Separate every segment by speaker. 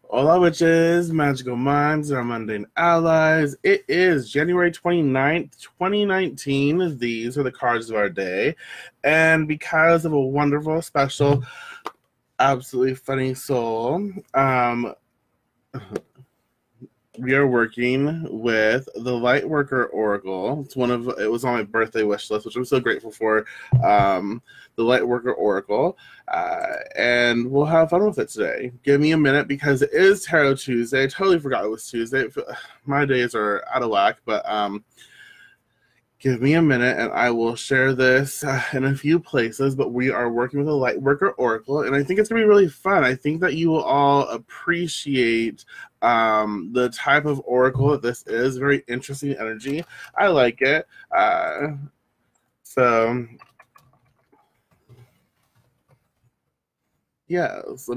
Speaker 1: Hola, witches, magical minds, and our mundane allies. It is January 29th, 2019. These are the cards of our day. And because of a wonderful, special, absolutely funny soul, we are working with the Lightworker Oracle. It was on my birthday wish list, which I'm so grateful for. The Lightworker Oracle, and we'll have fun with it today. Give me a minute because it is Tarot Tuesday. I totally forgot it was Tuesday. My days are out of whack, but give me a minute and I will share this in a few places, but we are working with a Lightworker Oracle, and I think it's going to be really fun. I think that you will all appreciate the type of oracle that this is. Very interesting energy. I like it. Yes, this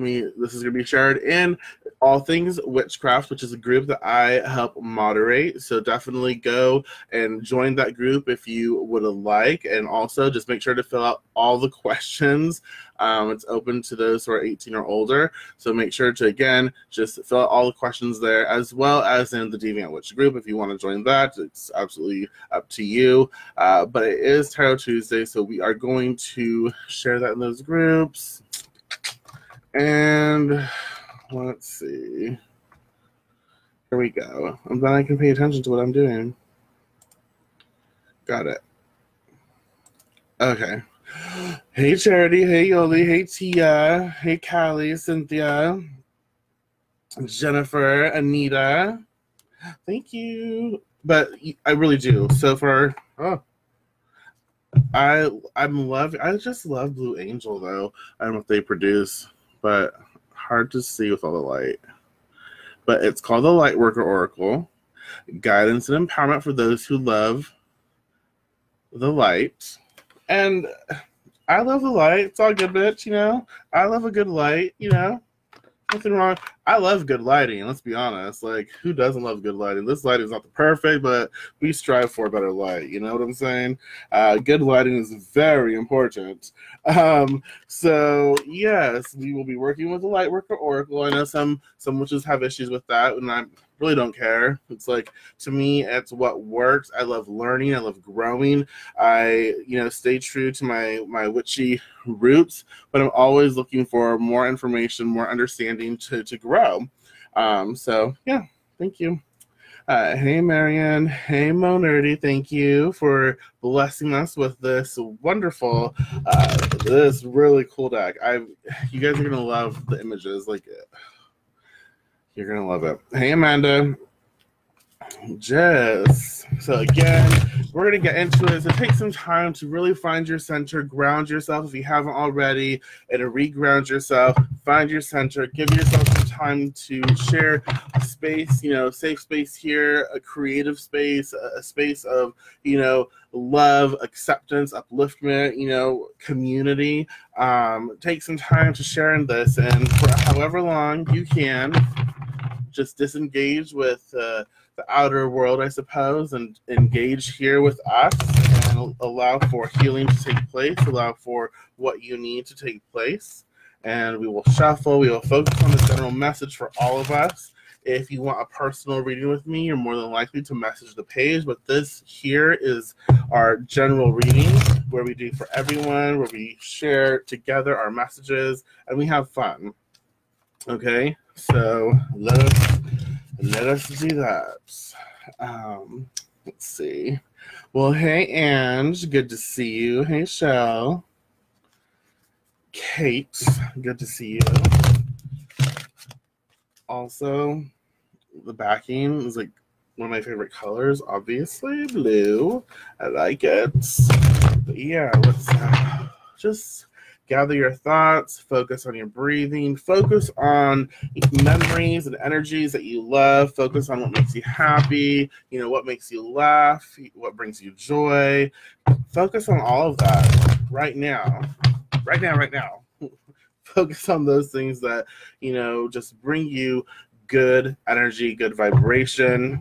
Speaker 1: is going to be shared in All Things Witchcraft, which is a group that I help moderate. So definitely go and join that group if you would like. And also just make sure to fill out all the questions. It's open to those who are 18 or older. So make sure to, again, just fill out all the questions there, as well as in the Deviant Witch group. If you want to join that, it's absolutely up to you. But it is Tarot Tuesday, so we are going to share that in those groups. And let's see. Here we go. I'm glad I can pay attention to what I'm doing. Got it. Okay. Hey, Charity. Hey, Yoli. Hey, Tia. Hey, Callie, Cynthia, Jennifer, Anita. Thank you. But I really do. So far, I just love Blue Angel, though. I don't know what they produce, but hard to see with all the light. But it's called the Lightworker Oracle. Guidance and empowerment for those who love the light. And I love the light. It's all good, bitch, you know? I love a good light, you know? Nothing wrong. I love good lighting, let's be honest. Like, who doesn't love good lighting? This lighting is not the perfect, but we strive for better light. You know what I'm saying? Good lighting is very important. So, yes, we will be working with the Lightworker Oracle. I know some witches have issues with that, and I really don't care. It's like, to me, it's what works. I love learning. I love growing. I, stay true to my witchy roots, but I'm always looking for more information, more understanding to grow. So yeah, thank you. Hey, Marianne. Hey, Mo Nerdy. Thank you for blessing us with this wonderful, this really cool deck. You guys are going to love the images. Like, you're going to love it. Hey, Amanda. Jess. So again, we're going to get into it. So take some time to really find your center, ground yourself if you haven't already, and to reground yourself, find your center, give yourself some time to share space, safe space here, a creative space, a space of, love, acceptance, upliftment, community. Take some time to share in this, and for however long you can, just disengage with the outer world, I suppose, and engage here with us and allow for healing to take place, allow for what you need to take place. And we will shuffle, we will focus on the general message for all of us. If you want a personal reading with me, you're more than likely to message the page, but this here is our general reading where we do for everyone, where we share together our messages and we have fun. Okay, so let us do that. Let's see. Well, hey, Ange, good to see you. Hey, Shell. Kate, good to see you. Also, the backing is like one of my favorite colors, obviously, blue. I like it. But yeah, let's just gather your thoughts, focus on your breathing, focus on memories and energies that you love, focus on what makes you happy, what makes you laugh, what brings you joy. Focus on all of that right now. Right now. Focus on those things that, just bring you good energy, good vibration,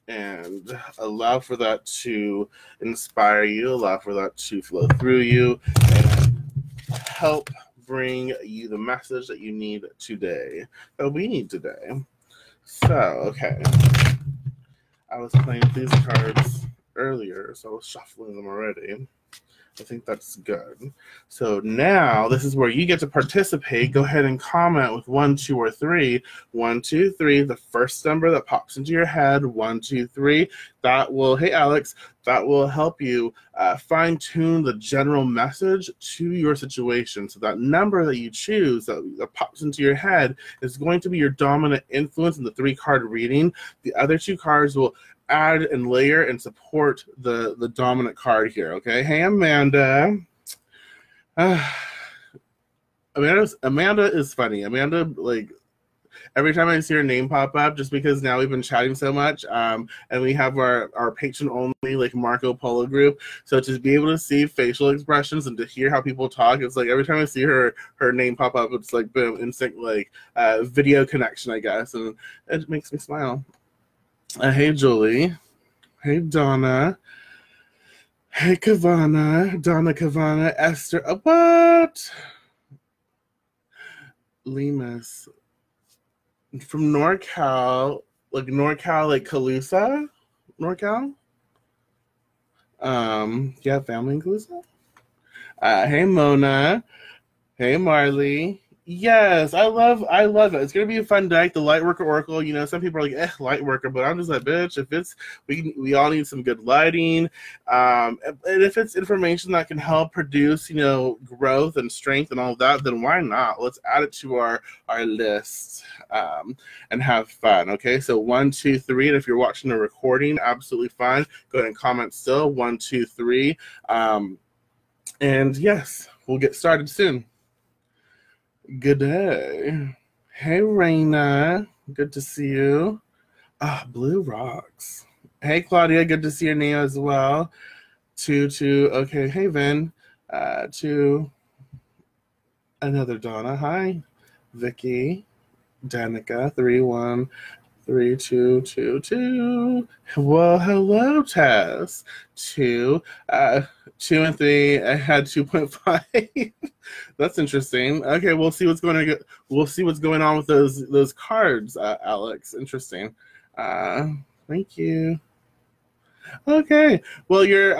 Speaker 1: and allow for that to inspire you, allow for that to flow through you, and help bring you the message that you need today, that we need today. So, okay. I was playing with these cards earlier, so I was shuffling them already. I think that's good. So now this is where you get to participate. Go ahead and comment with 1, 2, or 3. 1, 2, 3, the first number that pops into your head. 1, 2, 3. That will, hey Alex, that will help you fine-tune the general message to your situation. So that number that you choose that pops into your head is going to be your dominant influence in the 3-card reading. The other 2 cards will add and layer and support the dominant card here. Okay, hey Amanda. Amanda is funny. Amanda, like, every time I see her name pop up, just because now we've been chatting so much, and we have our patron only like Marco Polo group, so to be able to see facial expressions and to hear how people talk, it's like every time I see her name pop up, it's like boom, instant like video connection, I guess, and it makes me smile. Hey Julie. Hey Donna. Hey Kavana. Donna Kavana. Esther. What? Lemus. From NorCal. Like NorCal, like Calusa? NorCal? Yeah, family in Calusa? Hey Mona. Hey Marley. Yes, I love it. It's gonna be a fun deck. The Lightworker Oracle. You know, some people are like, Lightworker, but I'm just like, bitch. If it's we all need some good lighting, and if it's information that can help produce, you know, growth and strength and all of that, then why not? Let's add it to our list and have fun. Okay, so 1, 2, 3, and if you're watching a recording, absolutely fine. Go ahead and comment still. 1, 2, 3, and yes, we'll get started soon. Good day. Hey, Raina. Good to see you. Blue Rocks. Hey, Claudia. Good to see your name as well. 2, 2. Okay. Hey, Vin. 2. Another Donna. Hi. Vicky. Danica. 3, 1. 3, 2, 2, 2. Well, hello, Tess. 2. 2 and 3. I had 2.5. That's interesting. Okay, we'll see what's going on. We'll see what's going on with those cards, Alex. Interesting. Thank you. Okay. Well, you're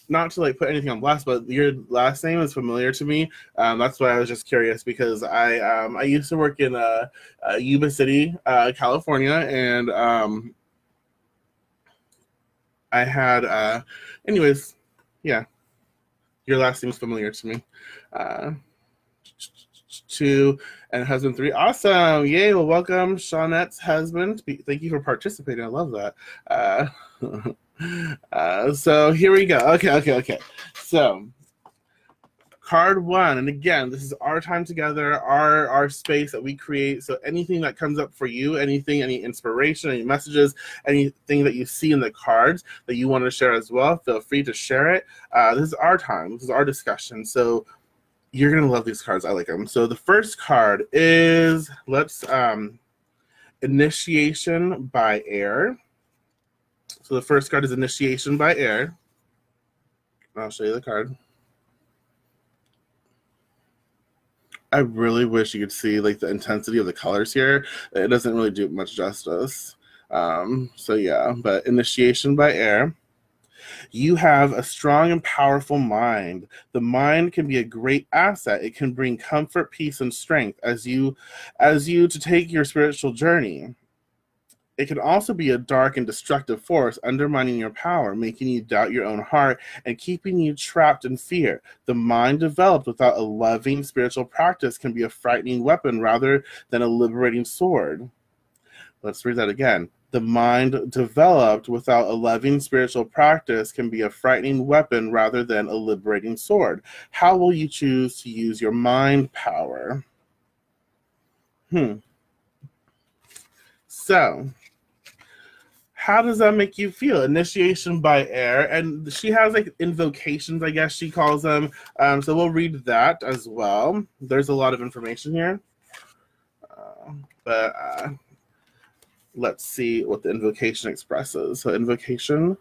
Speaker 1: not to like put anything on blast, but your last name is familiar to me. That's why I was just curious, because I used to work in Yuba City, California, and I had anyways, yeah. Your last name is familiar to me. 2 and husband 3. Awesome. Yay. Well, welcome, Shawnette's husband. Thank you for participating. I love that. So here we go. Okay. So card 1, and again, this is our time together, our space that we create. So anything that comes up for you, any inspiration, any messages, anything that you see in the cards that you want to share as well, feel free to share it. This is our time. This is our discussion. So you're gonna love these cards. I like them. So the first card is Initiation by Air. So the first card is Initiation by Air. I'll show you the card. I really wish you could see like the intensity of the colors here. It doesn't really do much justice. So yeah, but Initiation by Air. You have a strong and powerful mind. The mind can be a great asset. It can bring comfort, peace, and strength as you to take your spiritual journey. It can also be a dark and destructive force, undermining your power, making you doubt your own heart, and keeping you trapped in fear. The mind developed without a loving spiritual practice can be a frightening weapon rather than a liberating sword. Let's read that again. The mind developed without a loving spiritual practice can be a frightening weapon rather than a liberating sword. How will you choose to use your mind power? So, how does that make you feel? Initiation by Air. And she has like invocations, I guess she calls them. So we'll read that as well. There's a lot of information here. But let's see what the invocation expresses. So invocation.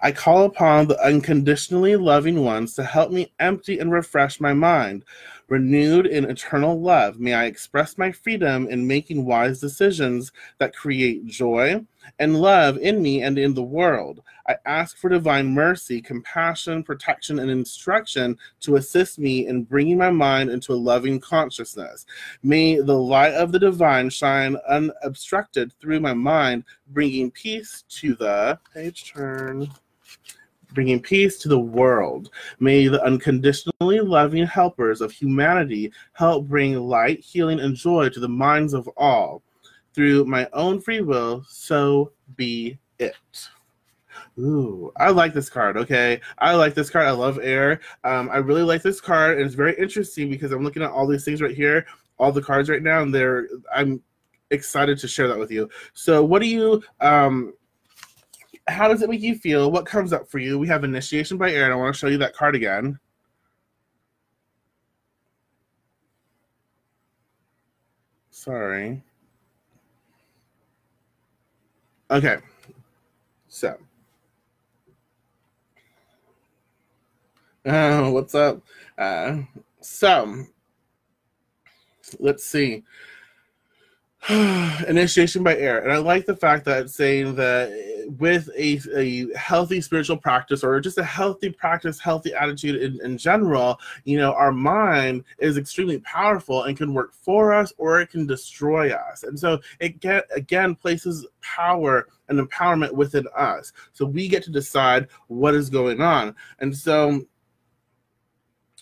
Speaker 1: I call upon the unconditionally loving ones to help me empty and refresh my mind. Renewed in eternal love, may I express my freedom in making wise decisions that create joy and love in me and in the world. I ask for divine mercy, compassion, protection, and instruction to assist me in bringing my mind into a loving consciousness. May the light of the divine shine unobstructed through my mind, bringing peace to the page turn. Bringing peace to the world. May the unconditionally loving helpers of humanity help bring light, healing, and joy to the minds of all. Through my own free will, so be it. Ooh, I like this card, okay? I like this card. I love air. I really like this card, and it's very interesting because I'm looking at all these things right here, all the cards right now, and I'm excited to share that with you. So what do you... how does it make you feel? What comes up for you? We have Initiation by Air, and I want to show you that card again. Sorry. Okay. So. What's up? So. Let's see. Initiation by Air. And I like the fact that it's saying that with a healthy spiritual practice, or just a healthy practice, healthy attitude in general, our mind is extremely powerful and can work for us or it can destroy us. And so it again places power and empowerment within us. So we get to decide what is going on. And so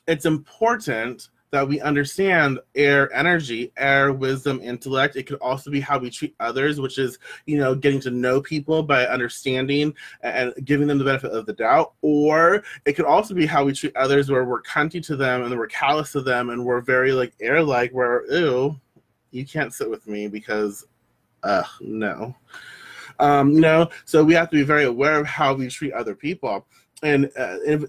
Speaker 1: it's important that we understand air energy, air wisdom, intellect. It could also be how we treat others, which is, getting to know people by understanding and giving them the benefit of the doubt. Or it could also be how we treat others, where we're cunty to them and we're callous to them and we're very air-like, where, ew, you can't sit with me because, no. So we have to be very aware of how we treat other people. And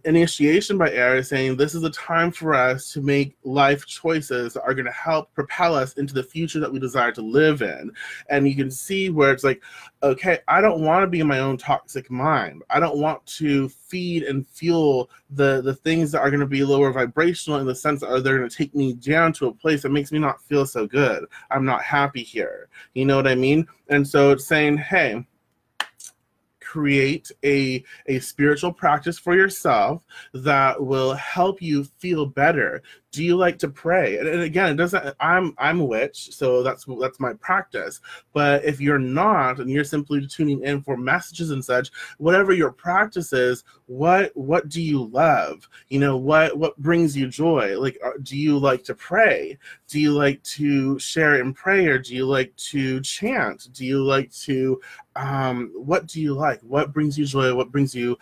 Speaker 1: Initiation by Air is saying this is a time for us to make life choices that are going to help propel us into the future that we desire to live in. And you can see where it's like, okay, I don't want to be in my own toxic mind. I don't want to feed and fuel the things that are going to be lower vibrational, in the sense that they're going to take me down to a place that makes me not feel so good. I'm not happy here. You know what I mean? And so it's saying, hey, create a spiritual practice for yourself that will help you feel better. Do you like to pray? And again, it doesn't. I'm a witch, so that's my practice. But if you're not, and you're simply tuning in for messages and such, whatever your practice is, what do you love? What brings you joy? Do you like to pray? Do you like to share in prayer? Do you like to chant? Do you like to what do you like? What brings you joy? What brings you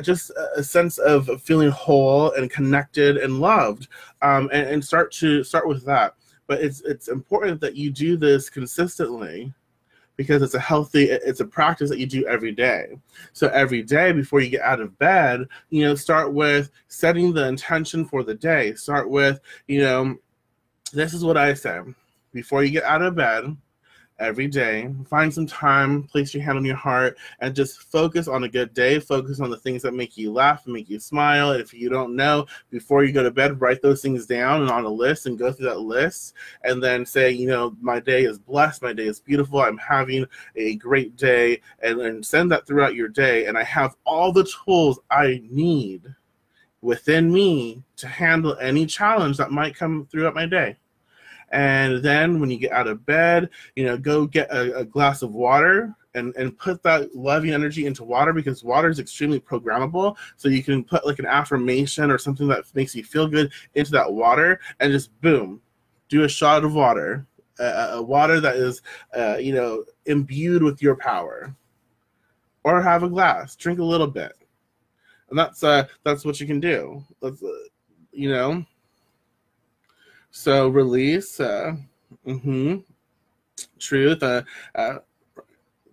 Speaker 1: just a sense of feeling whole and connected and loved? And start with that. But it's important that you do this consistently, because it's a practice that you do every day. So every day before you get out of bed, start with setting the intention for the day. Start with, this is what I say. Before you get out of bed, every day, find some time, place your hand on your heart, and just focus on a good day. Focus on the things that make you laugh and make you smile. And if you don't know, before you go to bed, write those things down and on a list, and go through that list, and then say, my day is blessed, my day is beautiful, I'm having a great day, and send that throughout your day. And I have all the tools I need within me to handle any challenge that might come throughout my day. And then when you get out of bed, go get a glass of water and put that loving energy into water, because water is extremely programmable. So you can put an affirmation or something that makes you feel good into that water, and just boom, do a shot of water, a water that is, imbued with your power. Or have a glass, drink a little bit. And that's what you can do. That's, So release, truth. That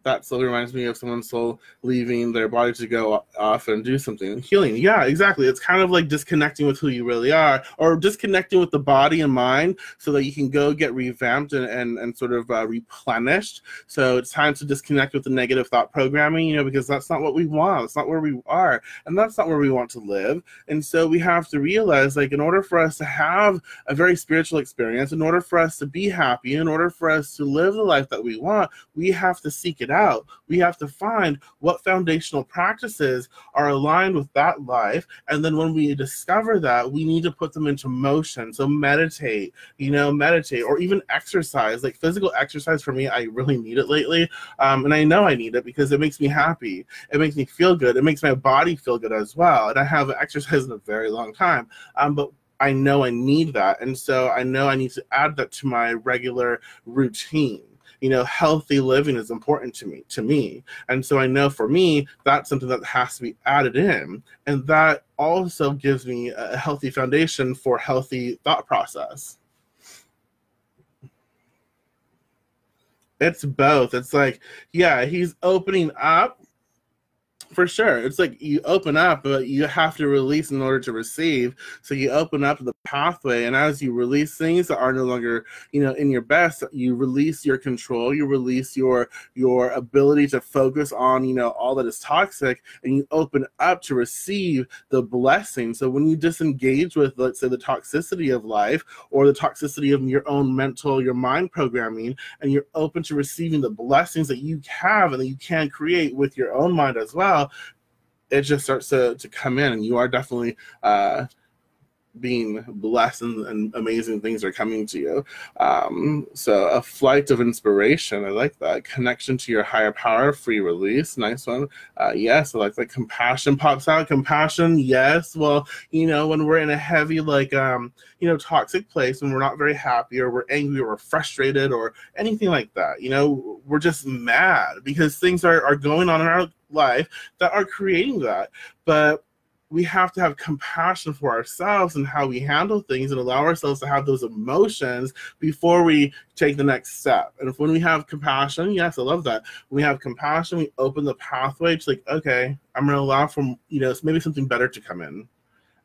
Speaker 1: that slowly reminds me of someone's soul leaving their body to go off and do something. Healing. Yeah, exactly. It's kind of like disconnecting with who you really are, or disconnecting with the body and mind so that you can go get revamped and sort of replenished. So it's time to disconnect with the negative thought programming, because that's not what we want. It's not where we are, and that's not where we want to live. And so we have to realize, like, in order for us to have a very spiritual experience, in order for us to be happy, in order for us to live the life that we want, we have to seek it out. We have to find what foundational practices are aligned with that life. And then when we discover that, we need to put them into motion. So meditate, or even exercise. Like physical exercise for me, I really need it lately. And I know I need it because it makes me happy. It makes me feel good. It makes my body feel good as well. And I haven't exercised in a very long time. But I know I need that. And so I know I need to add that to my regular routine. Healthy living is important to me. And so I know for me, that's something that has to be added in. And that also gives me a healthy foundation for healthy thought process. It's both. It's like, yeah, he's opening up. For sure. It's like you open up, but you have to release in order to receive. So you open up the pathway, and as you release things that are no longer, in your best, you release your control, you release your ability to focus on, all that is toxic, and you open up to receive the blessing. So when you disengage with, let's say, the toxicity of life or the toxicity of your own your mind programming, and you're open to receiving the blessings that you have and that you can create with your own mind as well, it just starts to come in, and you are definitely being blessed, and amazing things are coming to you. So a flight of inspiration, I like that. Connection to your higher power, free release, nice one. Yes, I like that. Compassion pops out. Compassion, yes. Well, when we're in a heavy, toxic place, when we're not very happy, or we're angry, or we're frustrated, or anything like that, we're just mad because things are going on in our life that are creating that. But we have to have compassion for ourselves and how we handle things, and allow ourselves to have those emotions before we take the next step. And when we have compassion, yes, I love that. When we have compassion, we open the pathway to, like, okay, I'm going to allow for, maybe something better to come in.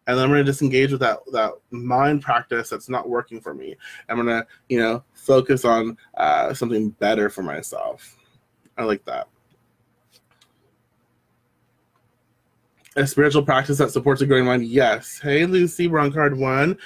Speaker 1: And then I'm going to disengage with that mind practice that's not working for me. I'm going to, focus on something better for myself. I like that. A spiritual practice that supports a growing mind. Yes. Hey, Lucy, we're on card 1.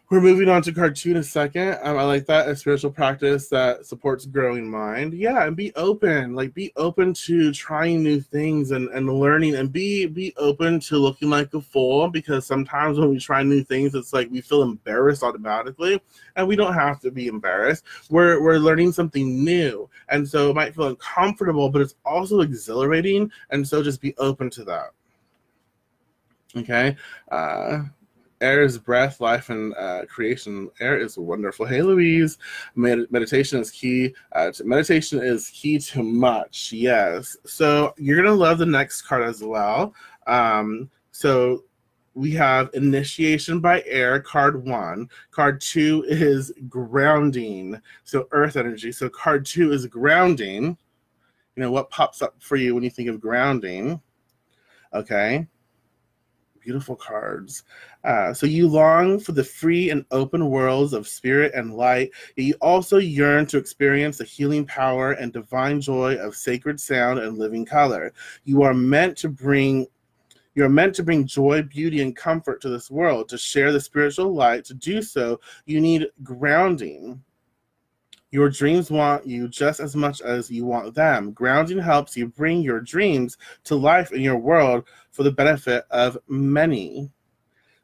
Speaker 1: We're moving on to card 2 in a second. I like that. A spiritual practice that supports growing mind. Yeah, and be open. Like, be open to trying new things and learning, and be open to looking like a fool, because sometimes when we try new things, it's like we feel embarrassed automatically, and we don't have to be embarrassed. We're learning something new, and so it might feel uncomfortable, but it's also exhilarating, and so just be open to that. Okay, air is breath, life, and creation. Air is wonderful. Hey, Louise. Meditation is key. Meditation is key to much. Yes. So you're gonna love the next card as well. So we have initiation by air, card 1. Card 2 is grounding. So earth energy. So card 2 is grounding. What pops up for you when you think of grounding? Okay. Beautiful cards. So you long for the free and open worlds of spirit and light. You also yearn to experience the healing power and divine joy of sacred sound and living color. You're meant to bring joy, beauty, and comfort to this world. To share the spiritual light, to do so, you need grounding. Your dreams want you just as much as you want them. Grounding helps you bring your dreams to life in your world for the benefit of many.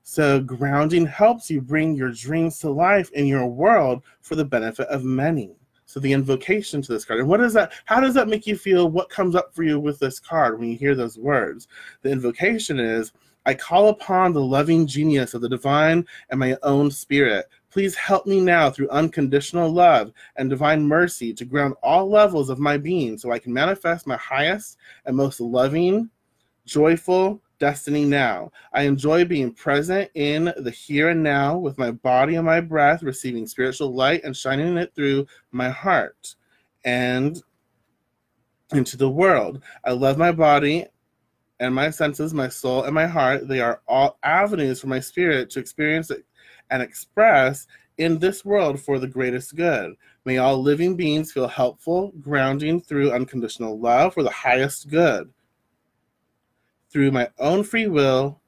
Speaker 1: So grounding helps you bring your dreams to life in your world for the benefit of many. So the invocation to this card. And what is that? How does that make you feel? What comes up for you with this card when you hear those words? The invocation is, I call upon the loving genius of the divine and my own spirit. Please help me now through unconditional love and divine mercy to ground all levels of my being so I can manifest my highest and most loving, joyful destiny now. I enjoy being present in the here and now with my body and my breath, receiving spiritual light and shining it through my heart. And into the world. I love my body and my senses, my soul, and my heart. They are all avenues for my spirit to experience it and express in this world for the greatest good. May all living beings feel helpful, grounding through unconditional love for the highest good. Through my own free will,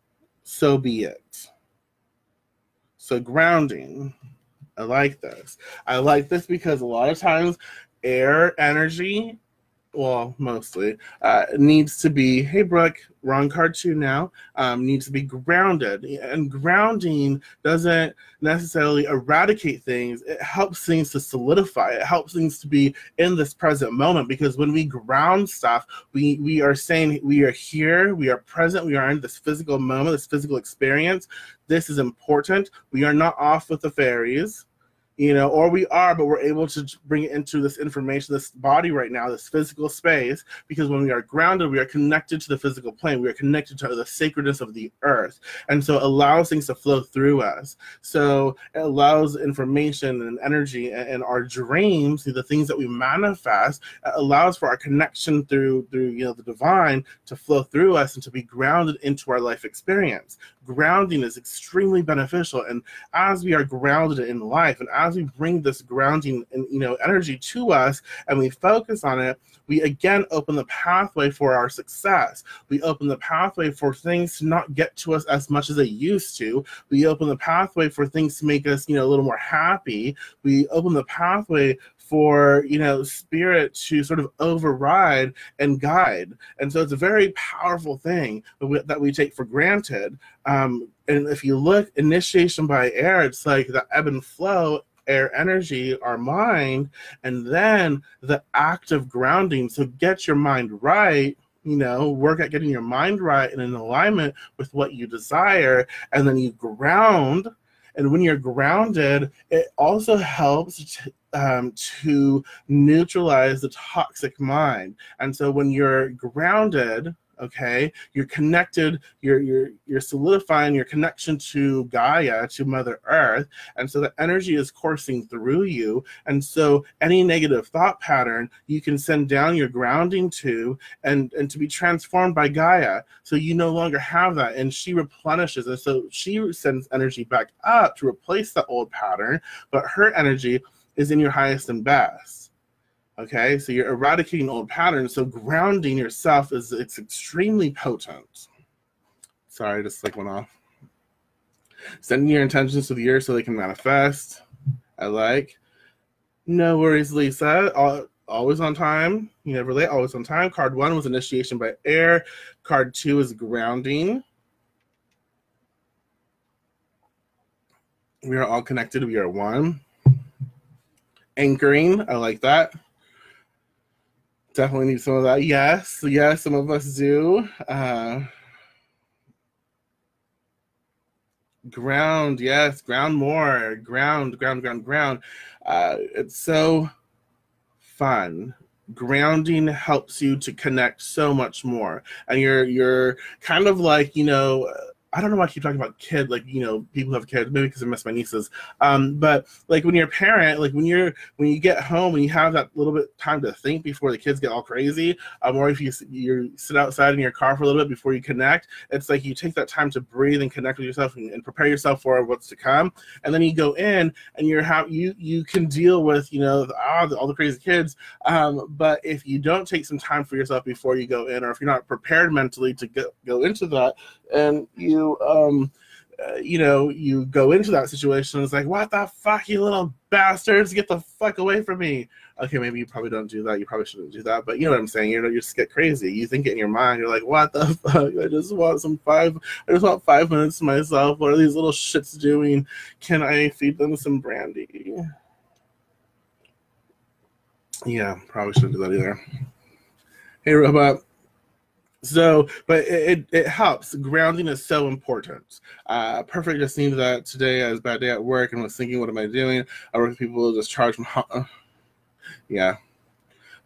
Speaker 1: so be it. So grounding. I like this. I like this because a lot of times air energy, well, mostly, needs to be, hey, Brooke, wrong card two now, needs to be grounded. And grounding doesn't necessarily eradicate things. It helps things to solidify. It helps things to be in this present moment, because when we ground stuff, we are saying we are here, we are present, we are in this physical moment, this physical experience. This is important. We are not off with the fairies. Or we are, but we're able to bring it into this information, this body right now, this physical space, because when we are grounded, we are connected to the physical plane. We are connected to the sacredness of the earth. And so it allows things to flow through us. So it allows information and energy and our dreams, the things that we manifest, allows for our connection through the divine to flow through us and to be grounded into our life experience. Grounding is extremely beneficial. And as we are grounded in life, and as we bring this grounding and energy to us and we focus on it, we again open the pathway for our success. We open the pathway for things to not get to us as much as they used to. We open the pathway for things to make us a little more happy. We open the pathway for spirit to sort of override and guide. And so it's a very powerful thing that we take for granted. And if you look, initiation by air, it's like the ebb and flow, air energy, our mind, and then the act of grounding. So get your mind right, work at getting your mind right and in alignment with what you desire, and then you ground. And when you're grounded, it also helps to neutralize the toxic mind. And so when you're grounded, okay, you're connected, you're solidifying your connection to Gaia, to Mother Earth, and so the energy is coursing through you. And so any negative thought pattern, you can send down your grounding to, and to be transformed by Gaia. So you no longer have that, and she replenishes, and so she sends energy back up to replace the old pattern, but her energy is in your highest and best. Okay, so you're eradicating old patterns. So grounding yourself it's extremely potent. Sorry, just went off. Sending your intentions to the earth so they can manifest. I like. No worries, Lisa. Always on time. You never late, always on time. Card 1 was initiation by air. Card 2 is grounding. We are all connected. We are one. Anchoring. I like that. Definitely need some of that. Yes, some of us do. Ground, yes, ground more. Ground. It's so fun. Grounding helps you to connect so much more. And you're kind of like, I don't know why I keep talking about kid, people who have kids, maybe because I miss my nieces. But when you're a parent, when you get home and you have that little bit of time to think before the kids get all crazy, or if you sit outside in your car for a little bit before you connect, it's like you take that time to breathe and connect with yourself and prepare yourself for what's to come. And then you go in and you can deal with, all the crazy kids. But if you don't take some time for yourself before you go in, or if you're not prepared mentally to go into that, and you go into that situation, it's like, what the fuck, you little bastards, get the fuck away from me. Okay, maybe you probably don't do that. You probably shouldn't do that. But you know what I'm saying? You just get crazy. You think it in your mind. You're like, what the fuck? I just want 5 minutes to myself. What are these little shits doing? Can I feed them some brandy? Yeah, probably shouldn't do that either. Hey, robot. So, but it helps. Grounding is so important. Perfect. Just seemed that today I was a bad day at work and was thinking, what am I doing? I work with people who just charge from, yeah.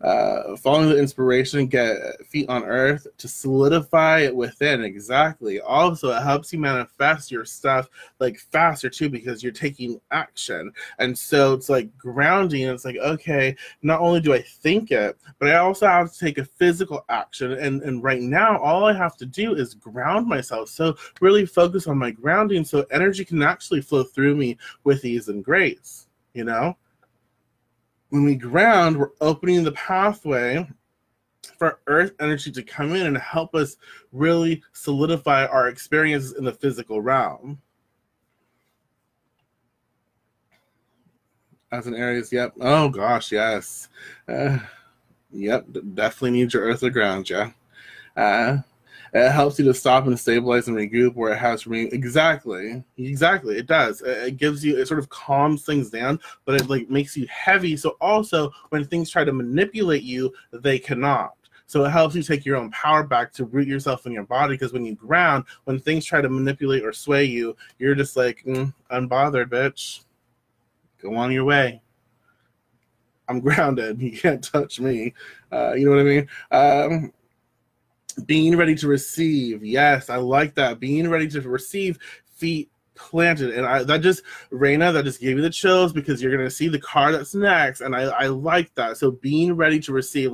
Speaker 1: Following the inspiration, get feet on earth to solidify it within. Exactly. Also, it helps you manifest your stuff like faster too, because you're taking action. And so it's like grounding. It's like, okay, not only do I think it, but I also have to take a physical action. And right now, all I have to do is ground myself. So really focus on my grounding so energy can actually flow through me with ease and grace, you know? When we ground, we're opening the pathway for earth energy to come in and help us really solidify our experiences in the physical realm. As in Aries, yep. Oh gosh, yes. Yep, definitely need your earth to ground you. It helps you to stop and stabilize and regroup where it has for me. Exactly. It does. It gives you, it sort of calms things down, but it like makes you heavy. So also when things try to manipulate you, they cannot. So it helps you take your own power back to root yourself in your body, because when you ground, when things try to manipulate or sway you, you're just like, unbothered, bitch. Go on your way. I'm grounded. You can't touch me. You know what I mean? Being ready to receive. Yes, I like that. Being ready to receive, feet planted. And that just gave you the chills, because you're going to see the card that's next. And I like that. So being ready to receive,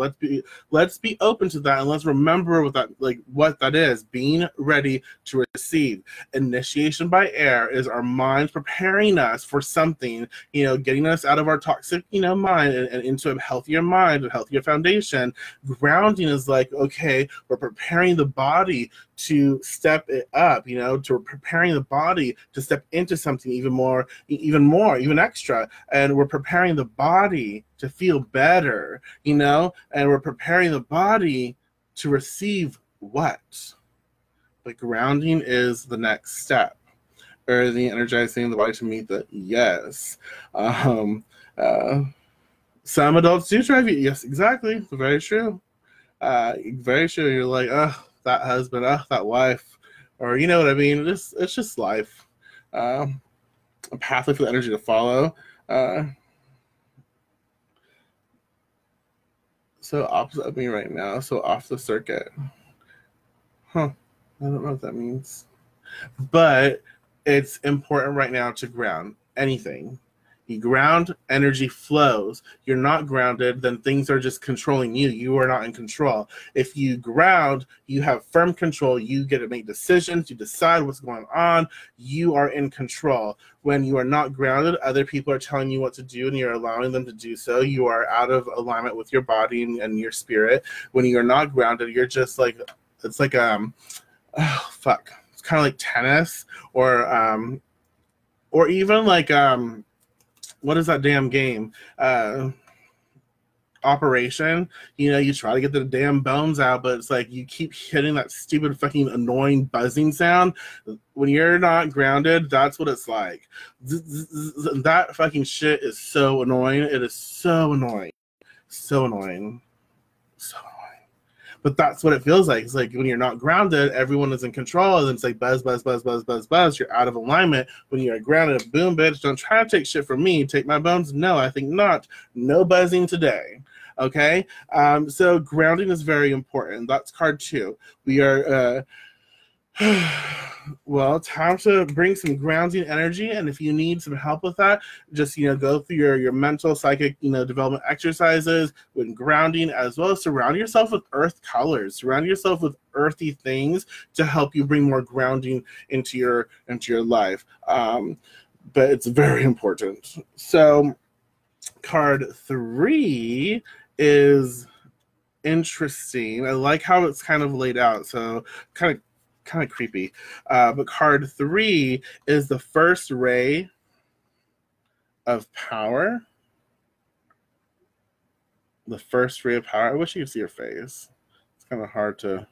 Speaker 1: let's be open to that. And let's remember what that is. Being ready to receive. Initiation by air is our mind preparing us for something, getting us out of our toxic, mind and into a healthier mind, a healthier foundation. Grounding is like, okay, we're preparing the body to step it up, to preparing the body to step into something even extra. And we're preparing the body to feel better, and we're preparing the body to receive what? But grounding is the next step. Earthing, energizing the body to meet the yes. Some adults do try. Yes, exactly. Very true. Very true. You're like, oh, that husband, oh, that wife, or you know what I mean. It's just life. A pathway for the energy to follow. So opposite of me right now. So off the circuit. Huh. I don't know what that means. But it's important right now to ground anything. You ground, energy flows. You're not grounded, then things are just controlling you. You are not in control. If you ground, you have firm control. You get to make decisions. You decide what's going on. You are in control. When you are not grounded, other people are telling you what to do, and you're allowing them to do so. You are out of alignment with your body and your spirit. When you're not grounded, you're just like, it's like, oh, fuck. It's kind of like tennis or even like, what is that damn game? Operation. You try to get the damn bones out, but it's like you keep hitting that stupid fucking annoying buzzing sound. When you're not grounded, that's what it's like. That fucking shit is so annoying. It is so annoying. So annoying. So annoying. But that's what it feels like. It's like when you're not grounded, everyone is in control, and it's like buzz, buzz, buzz, buzz, buzz, buzz. You're out of alignment. When you're grounded, boom, bitch, don't try to take shit from me. Take my bones? No, I think not. No buzzing today. Okay? So grounding is very important. That's card 2. We are... well, time to bring some grounding energy, and if you need some help with that, just go through your mental psychic development exercises with grounding, as well as surround yourself with earth colors, surround yourself with earthy things to help you bring more grounding into your life. But it's very important. So card 3 is interesting. I like how it's kind of laid out, so kind of creepy. But card 3 is the first ray of power. The first ray of power. I wish you could see your face. It's kind of hard to...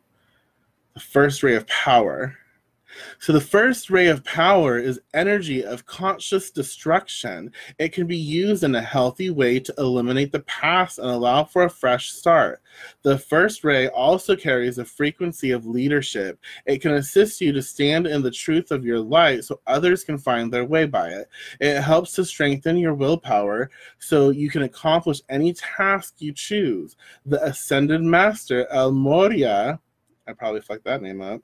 Speaker 1: The first ray of power. So the first ray of power is energy of conscious destruction. It can be used in a healthy way to eliminate the past and allow for a fresh start. The first ray also carries a frequency of leadership. It can assist you to stand in the truth of your light so others can find their way by it. It helps to strengthen your willpower so you can accomplish any task you choose. The Ascended Master, El Moria, I probably fucked that name up,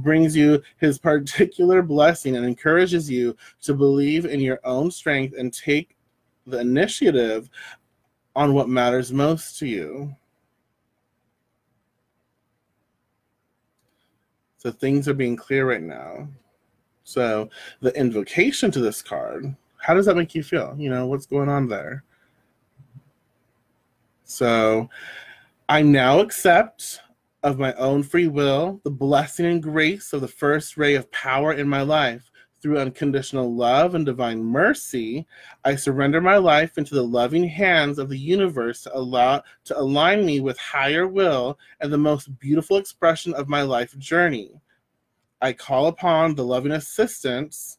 Speaker 1: brings you his particular blessing and encourages you to believe in your own strength and take the initiative on what matters most to you. So things are being clear right now. So the invocation to this card, how does that make you feel? You know, what's going on there? So I now accept of my own free will the blessing and grace of the first ray of power in my life. Through unconditional love and divine mercy, I surrender my life into the loving hands of the universe to align me with higher will and the most beautiful expression of my life journey. I call upon the loving assistance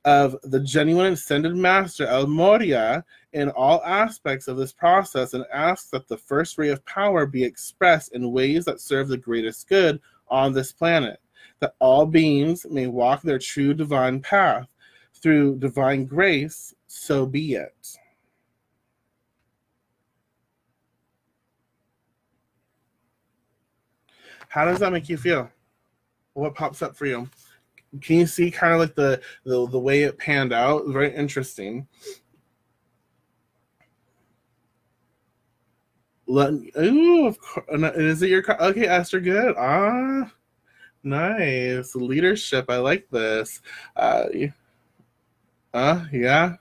Speaker 1: of the genuine Ascended Master El Moria in all aspects of this process and ask that the first ray of power be expressed in ways that serve the greatest good on this planet, that all beings may walk their true divine path. Through divine grace, so be it. How does that make you feel? What pops up for you? Can you see kind of like the way it panned out? Very interesting. Ooh, of course. Is it your card? Okay, Esther, good. Ah, nice. Leadership. I like this. Yeah.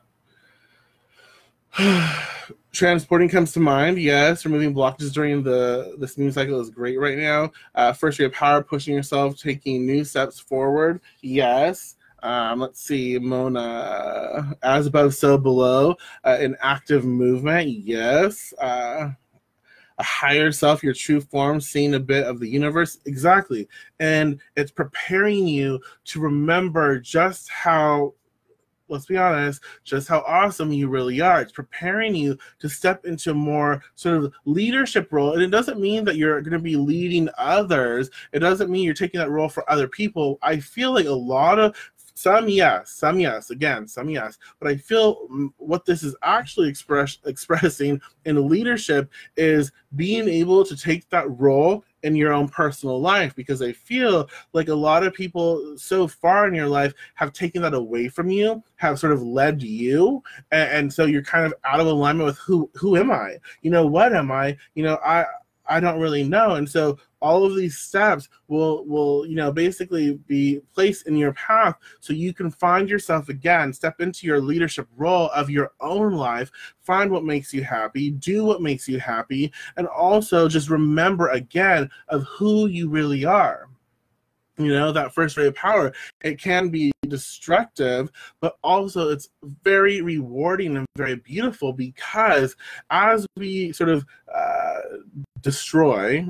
Speaker 1: Transporting comes to mind. Yes, removing blockages during this moon cycle is great right now. First ray of power, pushing yourself, taking new steps forward. Yes. Let's see, Mona. As above, so below. An active movement. Yes. A higher self, your true form, seeing a bit of the universe. Exactly. And it's preparing you to remember just how, let's be honest, just how awesome you really are. It's preparing you to step into a more sort of leadership role. And it doesn't mean that you're going to be leading others. It doesn't mean you're taking that role for other people. I feel like a lot of some yes, again, some yes. But I feel what this is actually expressing in leadership is being able to take that role in your own personal life, because I feel like a lot of people so far in your life have taken that away from you, have sort of led you, and so you're kind of out of alignment with who am I? You know, what am I? You know, I don't really know. And so all of these steps will basically be placed in your path so you can find yourself again, step into your leadership role of your own life, find what makes you happy, do what makes you happy, and also just remember again of who you really are. You know, that first ray of power, it can be destructive, but also it's very rewarding and very beautiful, because as we sort of destroy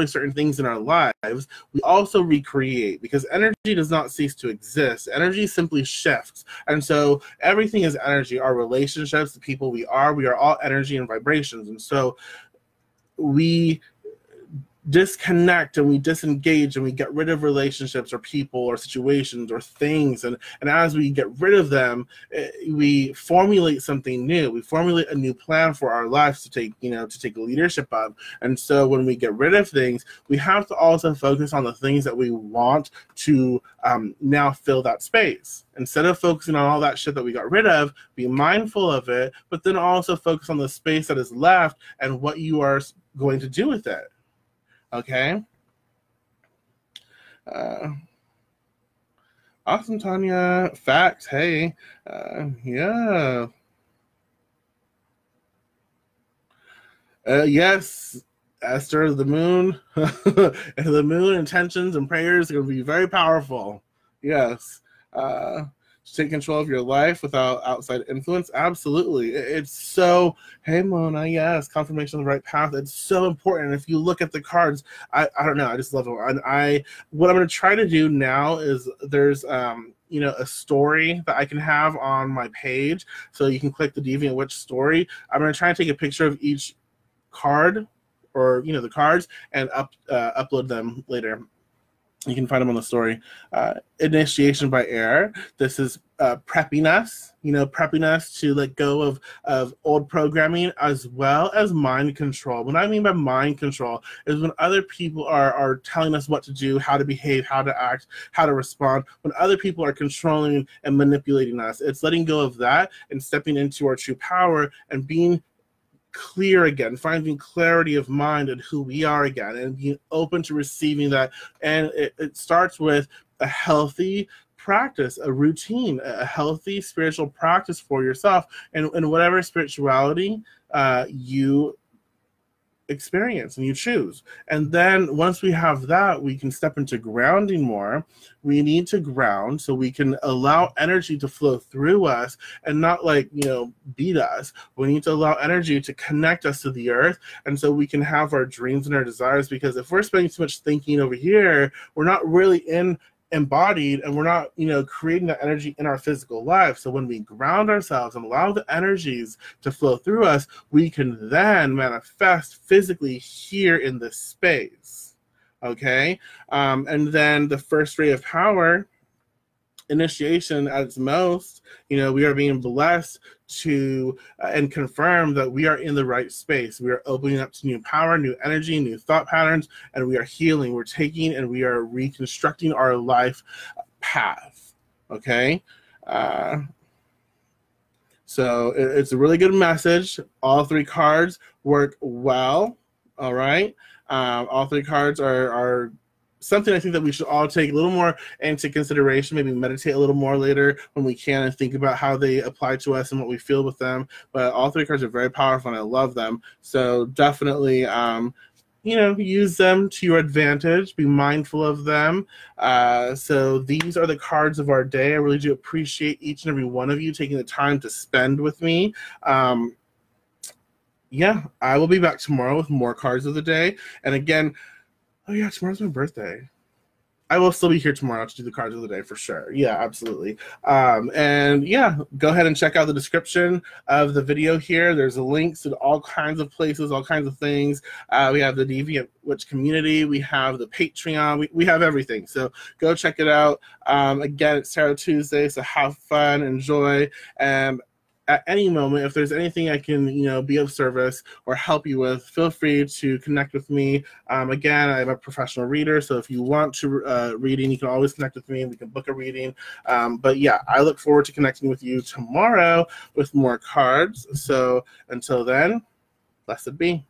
Speaker 1: certain things in our lives, we also recreate, because energy does not cease to exist. Energy simply shifts. And so everything is energy. Our relationships, the people we are all energy and vibrations. And so we disconnect and we disengage and we get rid of relationships or people or situations or things, and as we get rid of them, we formulate something new. We formulate a new plan for our lives to take leadership of. And so when we get rid of things, we have to also focus on the things that we want to now fill that space. Instead of focusing on all that shit that we got rid of, be mindful of it, but then also focus on the space that is left and what you are going to do with it. Okay. Awesome, Tanya. Facts. Hey. Yeah. Yes, Esther, the moon. The moon intentions and prayers are going to be very powerful. Yes. to take control of your life without outside influence? Absolutely. It's so, hey Mona, yes, confirmation of the right path. It's so important. If you look at the cards, I don't know, I just love it. And what I'm going to try to do now is there's you know, a story that I can have on my page. So you can click the Deviant Witch story. I'm going to try and take a picture of each card, or, you know, the cards, and upload them later. You can find them on the story. Initiation by air. This is prepping us, you know, prepping us to let go of old programming, as well as mind control. What I mean by mind control is when other people are telling us what to do, how to behave, how to act, how to respond. When other people are controlling and manipulating us, it's letting go of that and stepping into our true power and being clear again, finding clarity of mind and who we are again, and being open to receiving that. And it starts with a healthy practice, a routine, a healthy spiritual practice for yourself, and whatever spirituality you experience and you choose. And then once we have that, we can step into grounding more. We need to ground so we can allow energy to flow through us and not, like, you know, beat us. We need to allow energy to connect us to the earth, and so we can have our dreams and our desires. Because if we're spending too much thinking over here, we're not really embodied, and we're not, you know, creating that energy in our physical life. So when we ground ourselves and allow the energies to flow through us, we can then manifest physically here in this space. Okay? And then the first ray of power, initiation at its most, you know, we are being blessed to and confirm that we are in the right space. We are opening up to new power, new energy, new thought patterns, and we are healing. We're taking and we are reconstructing our life path. Okay? So it's a really good message. All three cards work well. All right? All three cards are something I think that we should all take a little more into consideration, maybe meditate a little more later when we can, and think about how they apply to us and what we feel with them. But all three cards are very powerful, and I love them. So definitely, you know, use them to your advantage. Be mindful of them. So these are the cards of our day. I really do appreciate each and every one of you taking the time to spend with me. Yeah, I will be back tomorrow with more cards of the day. And again, oh yeah, tomorrow's my birthday. I will still be here tomorrow to do the cards of the day for sure. Yeah, absolutely. And yeah, go ahead and check out the description of the video here. There's links to all kinds of places, all kinds of things. We have the Deviant Witch community. We have the Patreon. We have everything. So go check it out. Again, it's Tarot Tuesday, so have fun, enjoy, and at any moment, if there's anything I can, you know, be of service or help you with, feel free to connect with me. Again, I'm a professional reader, so if you want to reading, you can always connect with me and we can book a reading. But yeah, I look forward to connecting with you tomorrow with more cards. So until then, blessed be.